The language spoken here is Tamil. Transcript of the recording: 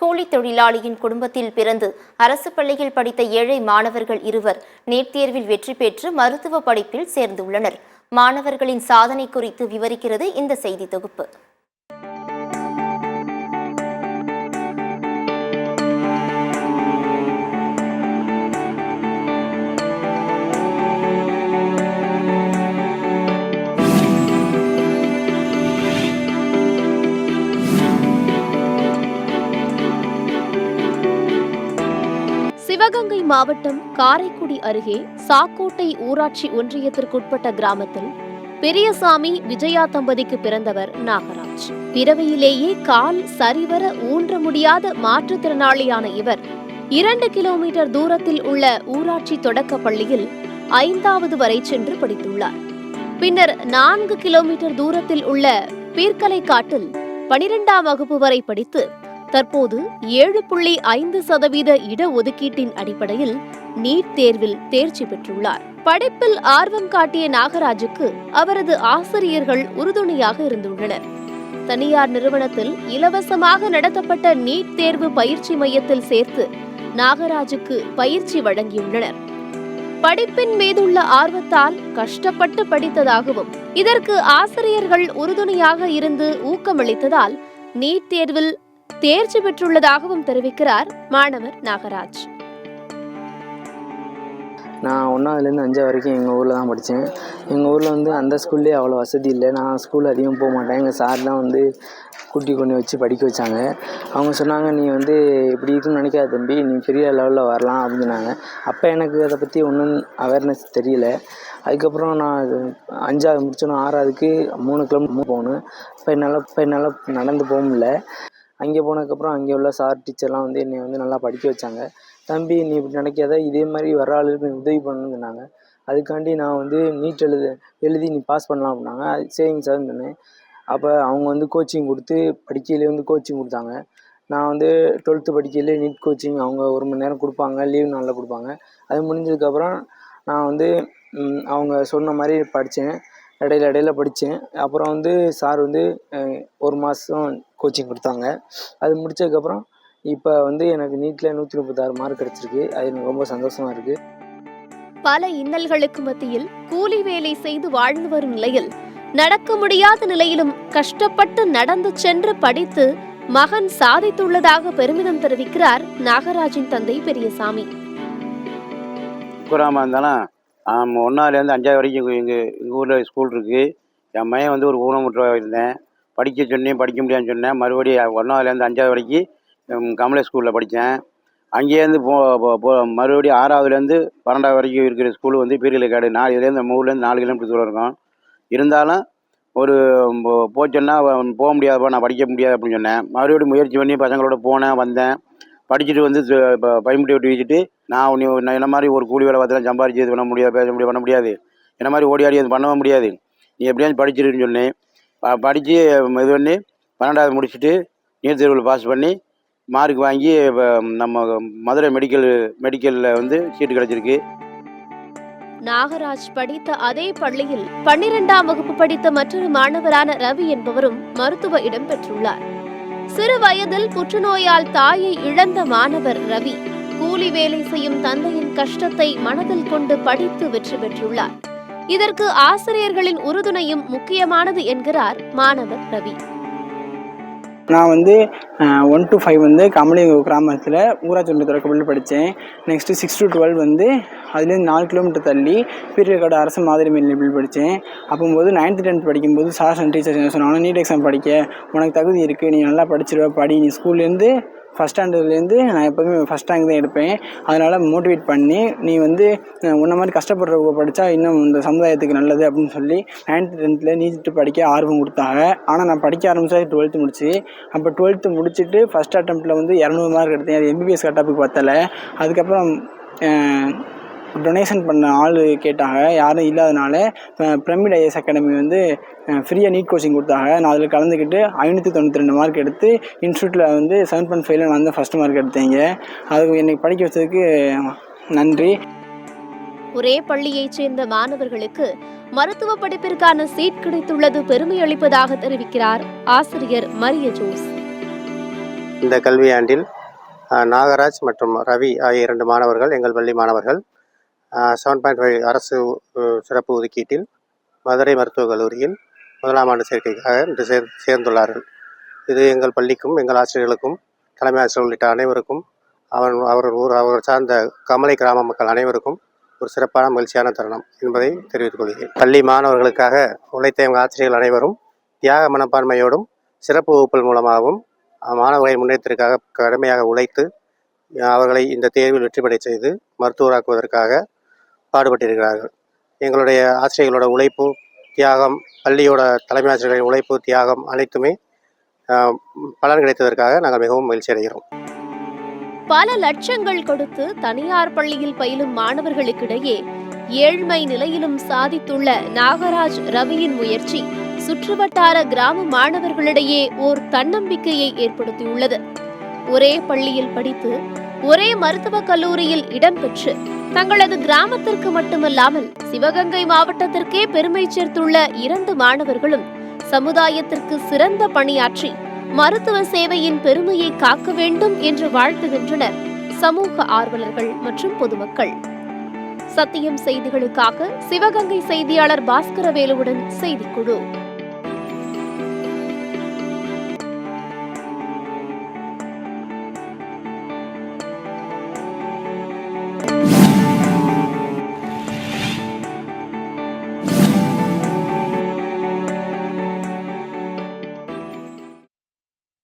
கூலி தொழிலாளியின் குடும்பத்தில் பிறந்து அரசு பள்ளியில் படித்த ஏழை மாணவர்கள் இருவர் நீட் தேர்வில் வெற்றி பெற்று மருத்துவ படிப்பில் சேர்ந்துள்ளனர். மாணவர்களின் சாதனை குறித்து விவரிக்கிறது இந்த செய்தி தொகுப்பு. சிவகங்கை மாவட்டம் காரைக்குடி அருகே சாக்கோட்டை ஊராட்சி ஒன்றியத்திற்குட்பட்ட கிராமத்தில் பெரியசாமி விஜயா தம்பதிக்கு பிறந்தவர் நாகராஜ். பிறவியிலேயே கால் சரிவர ஊன்ற முடியாத மாற்றுத்திறனாளியான இவர் 2 கிலோமீட்டர் தூரத்தில் உள்ள ஊராட்சி தொடக்க பள்ளியில் 5வது வரை சென்று படித்துள்ளார். பின்னர் 4 கிலோமீட்டர் தூரத்தில் உள்ள பீர்க்கலைக்காட்டில் 12ஆம் வகுப்பு வரை படித்து தற்போது 7.5% இடஒதுக்கீட்டின் அடிப்படையில் நீட் தேர்வில் தேர்ச்சி பெற்றுள்ளார். படிப்பில் ஆர்வம் காட்டிய நாகராஜுக்கு அவரது ஆசிரியர்கள் உறுதுணையாக இருந்துள்ளனர். தனியார் நிறுவனத்தில் இலவசமாக நடத்தப்பட்ட நீட் தேர்வு பயிற்சி மையத்தில் சேர்த்து நாகராஜுக்கு பயிற்சி வழங்கியுள்ளனர். படிப்பின் மீதுள்ள ஆர்வத்தால் கஷ்டப்பட்டு படித்ததாகவும் இதற்கு ஆசிரியர்கள் உறுதுணையாக இருந்து ஊக்கமளித்ததால் நீட் தேர்வில் தேர்ச்சி பெற்றுள்ளதாகவும் தெரிவிக்கிறார் மாணவர் நாகராஜ். நான் 1ஆவதுலேருந்து 5 வரைக்கும் எங்கள் ஊரில் தான் படித்தேன். எங்கள் ஊரில் அந்த ஸ்கூல்லேயே அவ்வளோ வசதி இல்லை. நான் ஸ்கூல் அதிகம் போக மாட்டேன். எங்கள் சார் தான் கூட்டி கொண்டு வச்சு படிக்க வச்சாங்க. அவங்க சொன்னாங்க, நீ இப்படி இருக்குன்னு நினைக்காத தம்பி, நீ பெரிய லெவலில் வரலாம் அப்படின்னு சொன்னாங்க. அப்போ எனக்கு அதை பற்றி ஒன்றும் அவேர்னஸ் தெரியல. அதுக்கப்புறம் நான் 5ஆவது முடிச்சோன்னா 6ஆவதுக்கு 3 கிலோமீட்டர் போகணும். இப்போ என்னால் நடந்து போக முடியல. அங்கே போனதுக்கப்புறம் அங்கே உள்ள சார் டீச்சர்லாம் என்னை நல்லா படிக்க வச்சாங்க. தம்பி, நீ இப்படி நினைக்காத, இதே மாதிரி வர ஆளுக்கு உதவி பண்ணணும்னு சொன்னாங்க. அதுக்காண்டி நான் நீட் எழுதி நீ பாஸ் பண்ணலாம் அப்படின்னாங்க. அது சரிங்க சார்னு சொன்னேன். அப்போ அவங்க கோச்சிங் கொடுத்து படிக்கையிலே கோச்சிங் கொடுத்தாங்க. நான் 12th படிக்கையிலே நீட் கோச்சிங் அவங்க 1 மணி நேரம் கொடுப்பாங்க, லீவ் நாளில் கொடுப்பாங்க. அது முடிஞ்சதுக்கப்புறம் நான் அவங்க சொன்ன மாதிரி படித்தேன். இடையில படித்தேன். அப்புறம் சார் 1 மாதம் கோச்சிங் கொடுத்தாங்க. அது முடித்ததுக்கப்புறம் இப்போ எனக்கு நீட்டில் 136 மார்க் கிடச்சிருக்கு. அது எனக்கு ரொம்ப சந்தோஷமாக இருக்குது. பல இன்னல்களுக்கு மத்தியில் கூலி வேலை செய்து வாழ்ந்து வரும் நிலையில் நடக்க முடியாத நிலையிலும் கஷ்டப்பட்டு நடந்து சென்று படித்து மகன் சாதித்துள்ளதாக பெருமிதம் தெரிவிக்கிறார் நாகராஜின் தந்தை பெரியசாமி. குராமா இருந்தாலும் 1ஆவதுலேருந்து 5ஆவது வரைக்கும் எங்கள் ஊரில் ஸ்கூல் இருக்குது. என் மகன் ஒரு ஊனமுற்றவாக இருந்தேன். படிக்க சொன்னேன், படிக்க முடியாதுன்னு சொன்னேன். மறுபடியும் 1ஆவதுலேருந்து 5ஆவது வரைக்கும் கமலை ஸ்கூலில் படித்தேன். அங்கேருந்து மறுபடியும் 6ஆவதுலேருந்து 12ஆவது வரைக்கும் இருக்கிற ஸ்கூலு பீர்க்கலைக்காடு. இதுலேருந்து நம்ம ஊர்லேருந்து 4 கிலோமீட்டர் தூரம் இருக்கும். இருந்தாலும் போச்சோன்னா போக முடியாதுப்பா, நான் படிக்க முடியாது அப்படின்னு சொன்னேன். மறுபடியும் முயற்சி பண்ணி பசங்களோட போனேன், வந்தேன். படிச்சுட்டு இப்போ பயமுட்டி விட்டு வச்சுட்டு நான் என்ன மாதிரி ஒரு கூலி வேலை பார்த்துலாம் சம்பாரிச்சு இது பண்ண முடியாது, பண்ண முடியாது. என்ன மாதிரி ஓடி ஆடி அது பண்ணவும் முடியாது. நீ எப்படியாச்சும் படிச்சிருன்னு சொன்னேன். படித்து இது பண்ணி 12ஆவது முடிச்சுட்டு நீட் தேர்வில் பாஸ் பண்ணி மார்க் வாங்கி இப்போ நம்ம மதுரை மெடிக்கலில் சீட்டு கிடச்சிருக்கு. நாகராஜ் படித்த அதே பள்ளியில் 12ஆம் வகுப்பு படித்த மற்றொரு மாணவரான ரவி என்பவரும் மருத்துவ இடம் பெற்றுள்ளார். சிறு வயதில் புற்றுநோயால் தாயை இழந்த மாணவர் ரவி கூலி வேலை செய்யும் தந்தையின் கஷ்டத்தை மனதில் கொண்டு படித்து வெற்றி பெற்றுள்ளார். இதற்கு ஆசிரியர்களின் உறுதுணையும் முக்கியமானது என்கிறார் மாணவர் ரவி. நான் 1 to 5 கமலி கிராமத்தில் ஊராட்சி ஒன்றிய தொடக்கப்பள்ளியில் படித்தேன். நெக்ஸ்ட்டு 6 to 12 அதுலேருந்து 4 கிலோமீட்டர் தள்ளி பீர்க்கலைக்காடு அரசு மாதிரி மேல்நிலைப்பள்ளி படித்தேன். அப்போது 9th 10th படிக்கும்போது சார்ஸ் அண்ட் டீச்சர்ஸ் என்ன சொன்னாங்கன்னா, நீட் எக்ஸாம் படிக்க உனக்கு தகுதி இருக்குது, நீ நல்லா படிச்சிருவ, படி, நீ ஸ்கூல்லேருந்து ஃபஸ்ட் ஸ்டாண்டர்ட்லேருந்து நான் எப்போதுமே ஃபஸ்ட் ரேங்க் தான் எடுப்பேன், அதனால் மோட்டிவேட் பண்ணி நீ உன்ன மாதிரி கஷ்டப்படுறவங்க படித்தா இன்னும் இந்த சமுதாயத்துக்கு நல்லது அப்படின்னு சொல்லி 9th 10th நீட் படிக்க ஆர்வம் கொடுத்தாங்க. ஆனால் நான் படிக்க ஆரம்பித்தா 12th முடிச்சு. அப்போ 12th முடிச்சுட்டு ஃபஸ்ட் அட்டெம்ப்டில் 200 மார்க் எடுத்தேன். அது MBBS கட்டாப்புக்கு பத்தலை. அதுக்கப்புறம் டொனேஷன் பண்ண ஆள் கேட்டாங்க, யாரும் இல்லாதனால பிரமிட் ஐஎஸ் அகாடமி ஃப்ரீயாக நீட் கோச்சிங் கொடுத்தாங்க. நான் அதில் கலந்துக்கிட்டு 592 மார்க் எடுத்து இன்ஸ்டியூட்டில் 7.5 நான் ஃபஸ்ட் மார்க் எடுத்தேங்க. அது என்னை படிக்க வச்சதுக்கு நன்றி. ஒரே பள்ளியைச் சேர்ந்த மாணவர்களுக்கு மருத்துவ படிப்பிற்கான சீட் கிடைத்துள்ளது பெருமை அளிப்பதாக தெரிவிக்கிறார் ஆசிரியர் மரிய ஜோஸ். இந்த கல்வியாண்டில் நாகராஜ் மற்றும் ரவி ஆகிய 2 மாணவர்கள் எங்கள் பள்ளி மாணவர்கள் 7.5 அரசு சிறப்பு ஒதுக்கீட்டில் மதுரை மருத்துவக் கல்லூரியில் 1ஆம் ஆண்டு சேர்க்கைக்காக இன்று சேர்ந்துள்ளார்கள். இது எங்கள் பள்ளிக்கும் எங்கள் ஆசிரியர்களுக்கும் தலைமை ஆசிரியர் உள்ளிட்ட அனைவருக்கும் அவர் சார்ந்த கமலை கிராம மக்கள் அனைவருக்கும் ஒரு சிறப்பான மகிழ்ச்சியான தருணம் என்பதை தெரிவித்துக் கொள்கிறேன். பள்ளி மாணவர்களுக்காக உழைத்த எங்கள் ஆசிரியர்கள் அனைவரும் தியாக மனப்பான்மையோடும் சிறப்பு வகுப்புகள் மூலமாகவும் மாணவர்களின் முன்னேற்றத்திற்காக கடுமையாக உழைத்து அவர்களை இந்த தேர்வில் வெற்றி பெற செய்து மருத்துவராக்குவதற்காக பாடுபட்டிருக்கிறார்கள். எங்களுடைய ஆசிரியர்களோட உழைப்பு, தியாகம், பள்ளியோட தலைமை ஆசிரியர்களின் உழைப்பு, தியாகம் அனைத்துமே பலன் கிடைத்ததற்காக நாங்கள் மிகவும் மகிழ்ச்சி அடைகிறோம். பல லட்சங்கள் கொடுத்து தனியார் பள்ளியில் பயிலும் மாணவர்களுக்கிடையே ஏழ்மை நிலையிலும் சாதித்துள்ள நாகராஜ் ரவியின் முயற்சி சுற்றுவட்டார கிராம மாணவர்களிடையே ஓர் தன்னம்பிக்கையை ஏற்படுத்தியுள்ளது. ஒரே பள்ளியில் படித்து ஒரே மருத்துவக் கல்லூரியில் இடம்பெற்று தங்களது கிராமத்திற்கு மட்டுமல்லாமல் சிவகங்கை மாவட்டத்திற்கே பெருமை சேர்த்துள்ள 2 மாணவர்களும் சமுதாயத்திற்கு சிறந்த பணியாற்றி மருத்துவ சேவையின் பெருமையை காக்க வேண்டும் என்று வாழ்த்துகின்றனர் சமூக ஆர்வலர்கள் மற்றும் பொதுமக்கள். சத்தியம் செய்திகளுக்காக சிவகங்கை செய்தியாளர் பாஸ்கரவேலுவுடன் செய்திக்குழு.